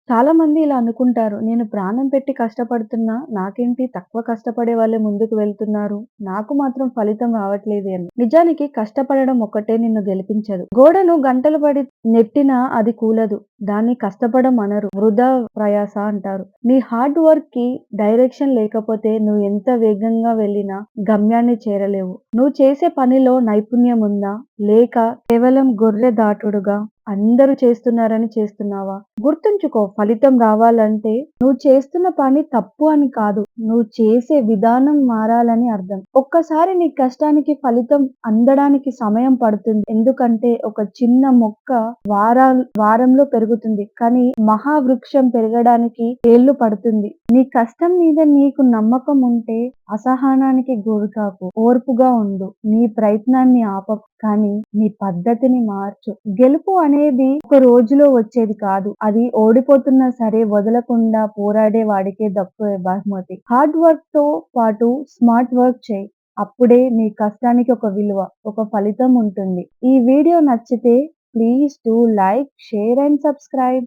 చాలా మంది ఇలా అనుకుంటారు. నేను ప్రాణం పెట్టి కష్టపడుతున్నా, నాకేంటి తక్కువ కష్టపడే వాళ్ళే ముందుకు వెళ్తున్నారు. నాకు మాత్రం ఫలితం రావట్లేదే అని. నిజానికి కష్టపడడం ఒక్కటే నిన్ను గెలిపించదు. గోడను గంటలు పడి నెట్టినా అది కూలదు. దాన్ని కష్టపడడం అనరు. వృధా ప్రయాస అంటారు. నీ హార్డ్ వర్క్‌కి డైరెక్షన్ లేకపోతే నువ్వు ఎంత వేగంగా వెళ్ళినా గమ్యాన్ని చేరలేవు. నువ్వు చేసే పనిలో నైపుణ్యం ఉందా? లేక కేవలం గొర్రె దాటుడుగా అందరూ చేస్తున్నారని చేస్తున్నావా? గుర్తుంచుకో, ఫలితం రావాలంటే నువ్వు చేస్తున్న పని తప్పు అని కాదు. నువ్వు చేసే విధానం మారాలని అర్థం. ఒక్కసారి నీ కష్టానికి ఫలితం అందడానికి సమయం పడుతుంది. ఎందుకంటే ఒక చిన్న మొక్క వారంలో పెరుగుతుంది. కానీ మహావృక్షం పెరగడానికి ఏళ్ళు పడుతుంది. నీ కష్టం మీద నీకు నమ్మకం ఉంటే అసహనానికి గురికాకు. ఓర్పుగా ఉండు. నీ ప్రయత్నాన్ని ఆపకు. కానీ నీ పద్ధతిని మార్చు. గెలుపు అనేది ఒక రోజులో వచ్చేది కాదు. అది ఓడిపోతున్నా సరే వదలకుండా పోరాడే వాడికే దక్కునే బహుమతి. హార్డ్ వర్క్ తో పాటు స్మార్ట్ వర్క్ చేయి. అప్పుడే నీ కష్టానికి ఒక విలువ, ఒక ఫలితం ఉంటుంది. ఈ వీడియో నచ్చితే please do like, share and subscribe.